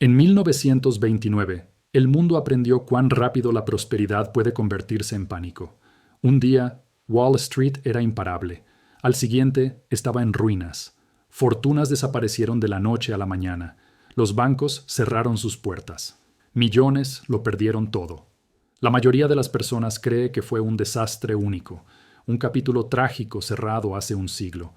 En 1929, el mundo aprendió cuán rápido la prosperidad puede convertirse en pánico. Un día, Wall Street era imparable. Al siguiente, estaba en ruinas. Fortunas desaparecieron de la noche a la mañana. Los bancos cerraron sus puertas. Millones lo perdieron todo. La mayoría de las personas cree que fue un desastre único, un capítulo trágico cerrado hace un siglo.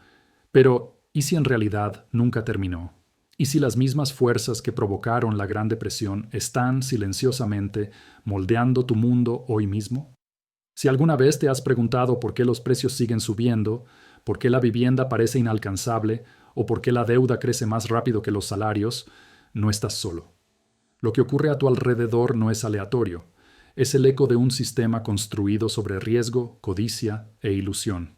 Pero, ¿y si en realidad nunca terminó? ¿Y si las mismas fuerzas que provocaron la Gran Depresión están silenciosamente moldeando tu mundo hoy mismo? Si alguna vez te has preguntado por qué los precios siguen subiendo, por qué la vivienda parece inalcanzable o por qué la deuda crece más rápido que los salarios, no estás solo. Lo que ocurre a tu alrededor no es aleatorio. Es el eco de un sistema construido sobre riesgo, codicia e ilusión.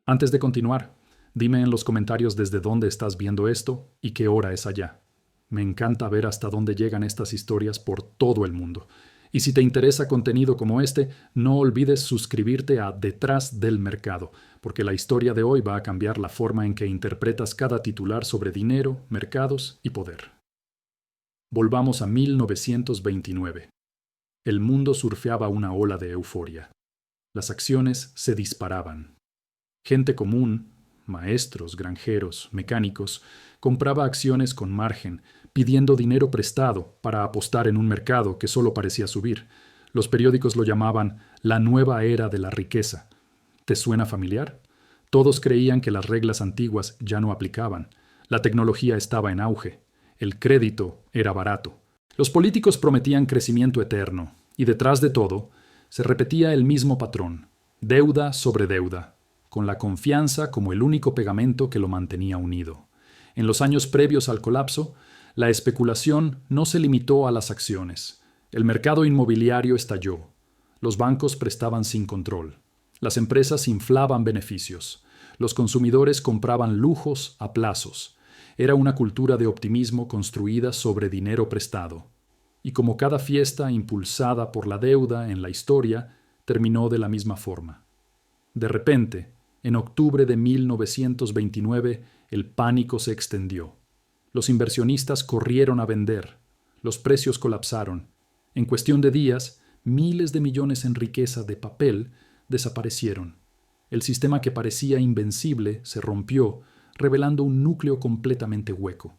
Antes de continuar, dime en los comentarios desde dónde estás viendo esto y qué hora es allá. Me encanta ver hasta dónde llegan estas historias por todo el mundo. Y si te interesa contenido como este, no olvides suscribirte a Detrás del Mercado, porque la historia de hoy va a cambiar la forma en que interpretas cada titular sobre dinero, mercados y poder. Volvamos a 1929. El mundo surfeaba una ola de euforia. Las acciones se disparaban. Gente común, maestros, granjeros, mecánicos, compraba acciones con margen, pidiendo dinero prestado para apostar en un mercado que solo parecía subir. Los periódicos lo llamaban la nueva era de la riqueza. ¿Te suena familiar? Todos creían que las reglas antiguas ya no aplicaban. La tecnología estaba en auge. El crédito era barato. Los políticos prometían crecimiento eterno, y detrás de todo, se repetía el mismo patrón: deuda sobre deuda, con la confianza como el único pegamento que lo mantenía unido. En los años previos al colapso, la especulación no se limitó a las acciones. El mercado inmobiliario estalló. Los bancos prestaban sin control. Las empresas inflaban beneficios. Los consumidores compraban lujos a plazos. Era una cultura de optimismo construida sobre dinero prestado. Y como cada fiesta impulsada por la deuda en la historia, terminó de la misma forma. De repente, en octubre de 1929, el pánico se extendió. Los inversionistas corrieron a vender. Los precios colapsaron. En cuestión de días, miles de millones en riqueza de papel desaparecieron. El sistema que parecía invencible se rompió, revelando un núcleo completamente hueco.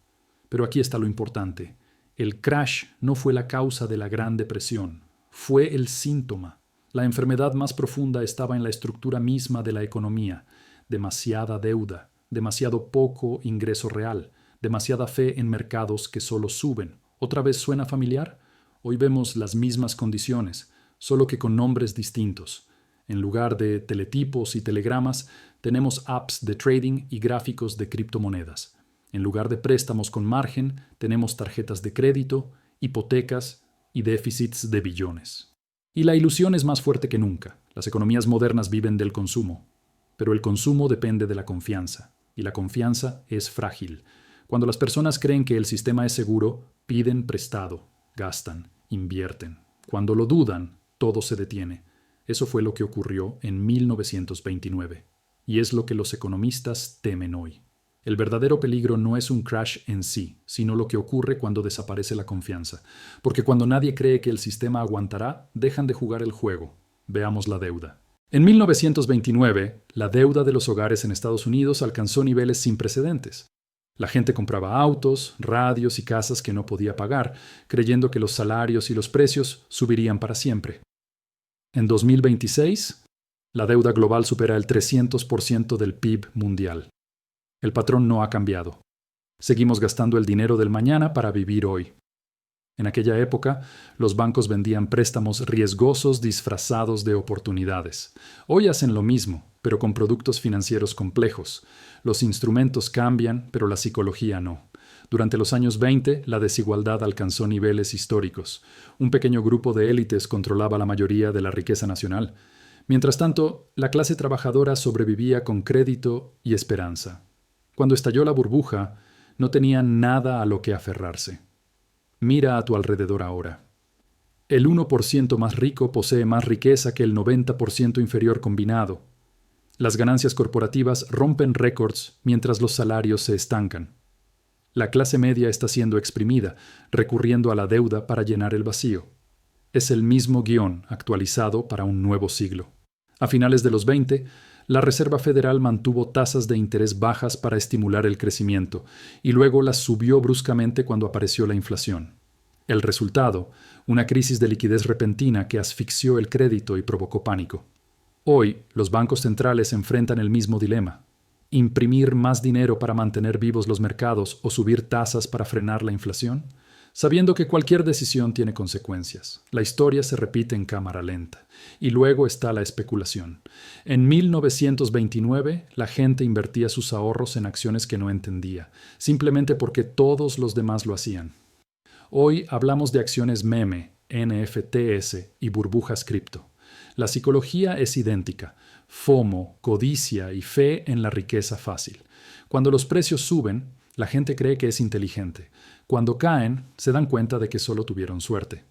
Pero aquí está lo importante. El crash no fue la causa de la Gran Depresión. Fue el síntoma. La enfermedad más profunda estaba en la estructura misma de la economía. Demasiada deuda, demasiado poco ingreso real, demasiada fe en mercados que solo suben. ¿Otra vez suena familiar? Hoy vemos las mismas condiciones, solo que con nombres distintos. En lugar de teletipos y telegramas, tenemos apps de trading y gráficos de criptomonedas. En lugar de préstamos con margen, tenemos tarjetas de crédito, hipotecas y déficits de billones. Y la ilusión es más fuerte que nunca. Las economías modernas viven del consumo. Pero el consumo depende de la confianza, y la confianza es frágil. Cuando las personas creen que el sistema es seguro, piden prestado, gastan, invierten. Cuando lo dudan, todo se detiene. Eso fue lo que ocurrió en 1929. Y es lo que los economistas temen hoy. El verdadero peligro no es un crash en sí, sino lo que ocurre cuando desaparece la confianza. Porque cuando nadie cree que el sistema aguantará, dejan de jugar el juego. Veamos la deuda. En 1929, la deuda de los hogares en Estados Unidos alcanzó niveles sin precedentes. La gente compraba autos, radios y casas que no podía pagar, creyendo que los salarios y los precios subirían para siempre. En 2026, la deuda global supera el 300% del PIB mundial. El patrón no ha cambiado. Seguimos gastando el dinero del mañana para vivir hoy. En aquella época, los bancos vendían préstamos riesgosos disfrazados de oportunidades. Hoy hacen lo mismo, pero con productos financieros complejos. Los instrumentos cambian, pero la psicología no. Durante los años 20, la desigualdad alcanzó niveles históricos. Un pequeño grupo de élites controlaba la mayoría de la riqueza nacional. Mientras tanto, la clase trabajadora sobrevivía con crédito y esperanza. Cuando estalló la burbuja, no tenían nada a lo que aferrarse. Mira a tu alrededor ahora. El 1% más rico posee más riqueza que el 90% inferior combinado. Las ganancias corporativas rompen récords mientras los salarios se estancan. La clase media está siendo exprimida, recurriendo a la deuda para llenar el vacío. Es el mismo guión actualizado para un nuevo siglo. A finales de los 20, la Reserva Federal mantuvo tasas de interés bajas para estimular el crecimiento y luego las subió bruscamente cuando apareció la inflación. El resultado, una crisis de liquidez repentina que asfixió el crédito y provocó pánico. Hoy, los bancos centrales enfrentan el mismo dilema: imprimir más dinero para mantener vivos los mercados o subir tasas para frenar la inflación, sabiendo que cualquier decisión tiene consecuencias. La historia se repite en cámara lenta. Y luego está la especulación. En 1929, la gente invertía sus ahorros en acciones que no entendía, simplemente porque todos los demás lo hacían. Hoy hablamos de acciones meme, NFTs y burbujas cripto. La psicología es idéntica: FOMO, codicia y fe en la riqueza fácil. Cuando los precios suben, la gente cree que es inteligente. Cuando caen, se dan cuenta de que solo tuvieron suerte.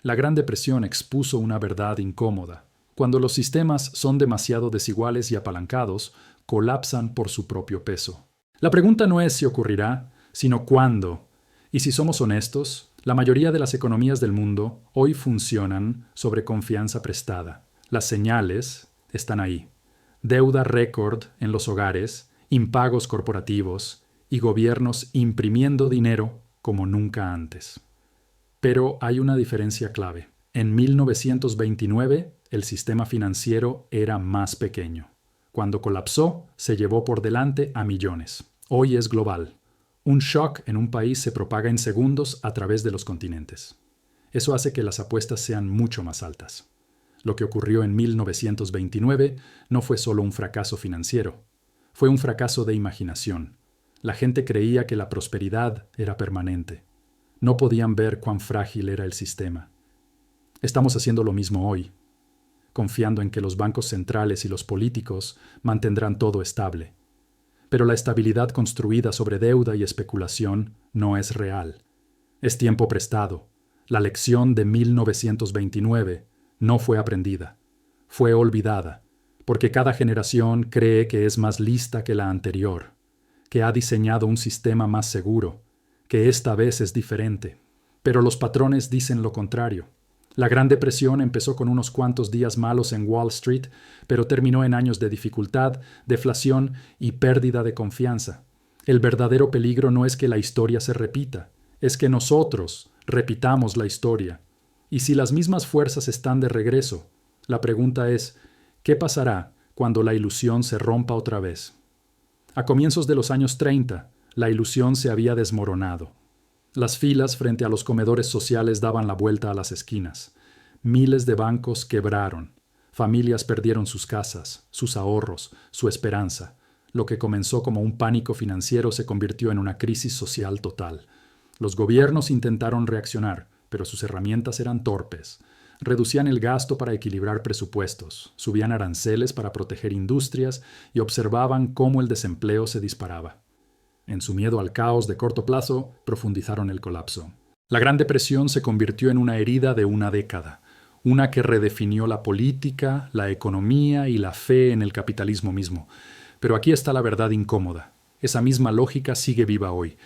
La Gran Depresión expuso una verdad incómoda. Cuando los sistemas son demasiado desiguales y apalancados, colapsan por su propio peso. La pregunta no es si ocurrirá, sino cuándo. Y si somos honestos, la mayoría de las economías del mundo hoy funcionan sobre confianza prestada. Las señales están ahí: deuda récord en los hogares, impagos corporativos y gobiernos imprimiendo dinero como nunca antes. Pero hay una diferencia clave. En 1929, el sistema financiero era más pequeño. Cuando colapsó, se llevó por delante a millones. Hoy es global. Un shock en un país se propaga en segundos a través de los continentes. Eso hace que las apuestas sean mucho más altas. Lo que ocurrió en 1929 no fue solo un fracaso financiero, fue un fracaso de imaginación. La gente creía que la prosperidad era permanente. No podían ver cuán frágil era el sistema. Estamos haciendo lo mismo hoy, confiando en que los bancos centrales y los políticos mantendrán todo estable. Pero la estabilidad construida sobre deuda y especulación no es real. Es tiempo prestado. La lección de 1929 no fue aprendida. Fue olvidada, porque cada generación cree que es más lista que la anterior, que ha diseñado un sistema más seguro, que esta vez es diferente. Pero los patrones dicen lo contrario. La Gran Depresión empezó con unos cuantos días malos en Wall Street, pero terminó en años de dificultad, deflación y pérdida de confianza. El verdadero peligro no es que la historia se repita, es que nosotros repitamos la historia. Y si las mismas fuerzas están de regreso, la pregunta es: ¿qué pasará cuando la ilusión se rompa otra vez? A comienzos de los años 30, la ilusión se había desmoronado. Las filas frente a los comedores sociales daban la vuelta a las esquinas. Miles de bancos quebraron. Familias perdieron sus casas, sus ahorros, su esperanza. Lo que comenzó como un pánico financiero se convirtió en una crisis social total. Los gobiernos intentaron reaccionar, pero sus herramientas eran torpes. Reducían el gasto para equilibrar presupuestos, subían aranceles para proteger industrias y observaban cómo el desempleo se disparaba. En su miedo al caos de corto plazo, profundizaron el colapso. La Gran Depresión se convirtió en una herida de una década, una que redefinió la política, la economía y la fe en el capitalismo mismo. Pero aquí está la verdad incómoda. Esa misma lógica sigue viva hoy.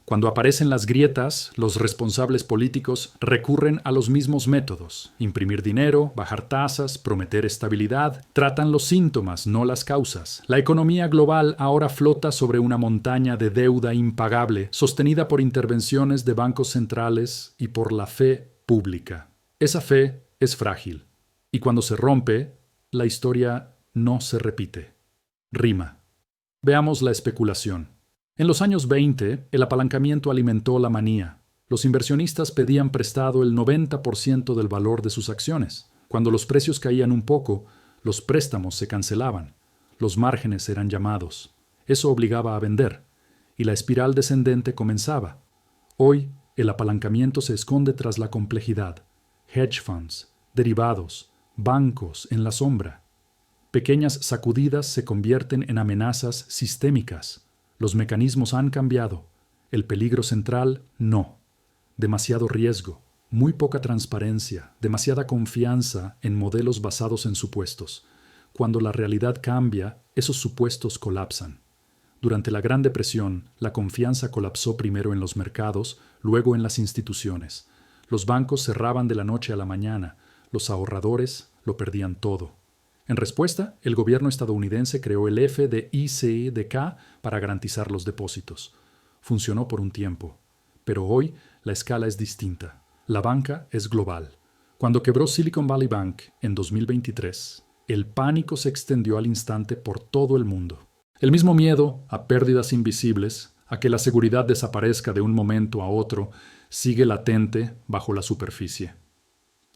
Cuando aparecen las grietas, los responsables políticos recurren a los mismos métodos: imprimir dinero, bajar tasas, prometer estabilidad. Tratan los síntomas, no las causas. La economía global ahora flota sobre una montaña de deuda impagable, sostenida por intervenciones de bancos centrales y por la fe pública. Esa fe es frágil, y cuando se rompe, la historia no se repite. Rima. Veamos la especulación. En los años 20, el apalancamiento alimentó la manía. Los inversionistas pedían prestado el 90% del valor de sus acciones. Cuando los precios caían un poco, los préstamos se cancelaban. Los márgenes eran llamados. Eso obligaba a vender. Y la espiral descendente comenzaba. Hoy, el apalancamiento se esconde tras la complejidad. Hedge funds, derivados, bancos en la sombra. Pequeñas sacudidas se convierten en amenazas sistémicas. Los mecanismos han cambiado. El peligro central, no. Demasiado riesgo, muy poca transparencia, demasiada confianza en modelos basados en supuestos. Cuando la realidad cambia, esos supuestos colapsan. Durante la Gran Depresión, la confianza colapsó primero en los mercados, luego en las instituciones. Los bancos cerraban de la noche a la mañana, los ahorradores lo perdían todo. En respuesta, el gobierno estadounidense creó el FDIC para garantizar los depósitos. Funcionó por un tiempo, pero hoy la escala es distinta. La banca es global. Cuando quebró Silicon Valley Bank en 2023, el pánico se extendió al instante por todo el mundo. El mismo miedo a pérdidas invisibles, a que la seguridad desaparezca de un momento a otro, sigue latente bajo la superficie.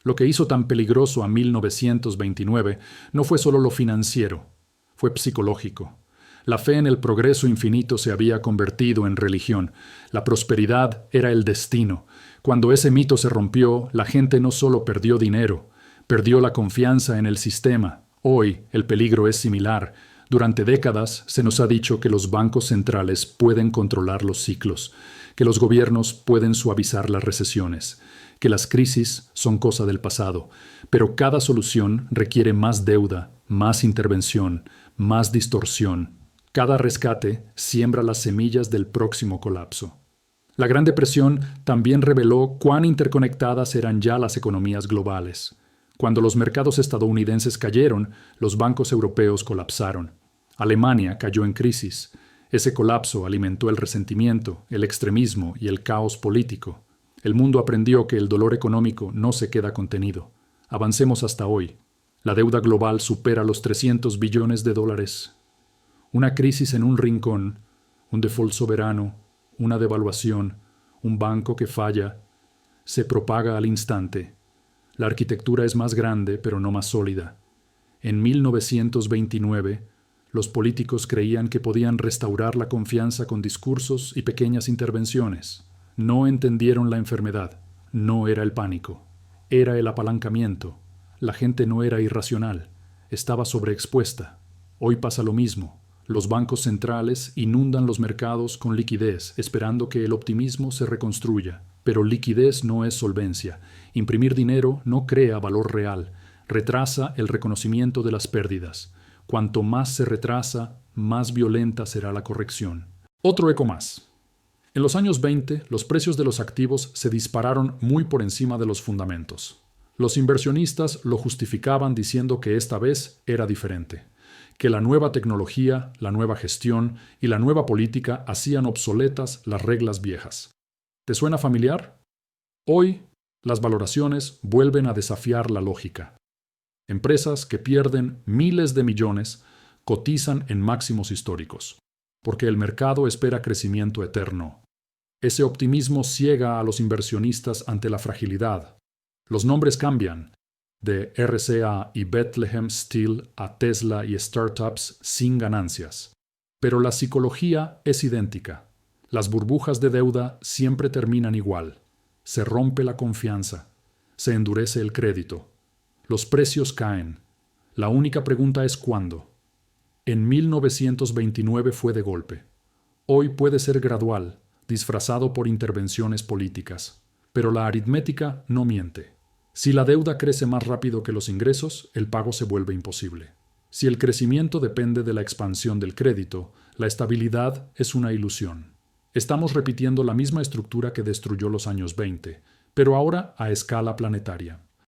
Lo que hizo tan peligroso a 1929 no fue solo lo financiero, fue psicológico. La fe en el progreso infinito se había convertido en religión. La prosperidad era el destino. Cuando ese mito se rompió, la gente no solo perdió dinero, perdió la confianza en el sistema. Hoy el peligro es similar. Durante décadas se nos ha dicho que los bancos centrales pueden controlar los ciclos, que los gobiernos pueden suavizar las recesiones, que las crisis son cosa del pasado, pero cada solución requiere más deuda, más intervención, más distorsión. Cada rescate siembra las semillas del próximo colapso. La Gran Depresión también reveló cuán interconectadas eran ya las economías globales. Cuando los mercados estadounidenses cayeron, los bancos europeos colapsaron. Alemania cayó en crisis. Ese colapso alimentó el resentimiento, el extremismo y el caos político. El mundo aprendió que el dolor económico no se queda contenido. Avancemos hasta hoy. La deuda global supera los 300 billones de dólares. Una crisis en un rincón, un default soberano, una devaluación, un banco que falla, se propaga al instante. La arquitectura es más grande, pero no más sólida. En 1929, los políticos creían que podían restaurar la confianza con discursos y pequeñas intervenciones. No entendieron la enfermedad. No era el pánico. Era el apalancamiento. La gente no era irracional. Estaba sobreexpuesta. Hoy pasa lo mismo. Los bancos centrales inundan los mercados con liquidez, esperando que el optimismo se reconstruya. Pero liquidez no es solvencia. Imprimir dinero no crea valor real. Retrasa el reconocimiento de las pérdidas. Cuanto más se retrasa, más violenta será la corrección. Otro eco más. En los años 20, los precios de los activos se dispararon muy por encima de los fundamentos. Los inversionistas lo justificaban diciendo que esta vez era diferente, que la nueva tecnología, la nueva gestión y la nueva política hacían obsoletas las reglas viejas. ¿Te suena familiar? Hoy, las valoraciones vuelven a desafiar la lógica. Empresas que pierden miles de millones cotizan en máximos históricos, porque el mercado espera crecimiento eterno. Ese optimismo ciega a los inversionistas ante la fragilidad. Los nombres cambian, de RCA y Bethlehem Steel a Tesla y startups sin ganancias. Pero la psicología es idéntica. Las burbujas de deuda siempre terminan igual. Se rompe la confianza, se endurece el crédito. Los precios caen. La única pregunta es ¿cuándo? En 1929 fue de golpe. Hoy puede ser gradual, disfrazado por intervenciones políticas. Pero la aritmética no miente. Si la deuda crece más rápido que los ingresos, el pago se vuelve imposible. Si el crecimiento depende de la expansión del crédito, la estabilidad es una ilusión. Estamos repitiendo la misma estructura que destruyó los años 20, pero ahora a escala planetaria.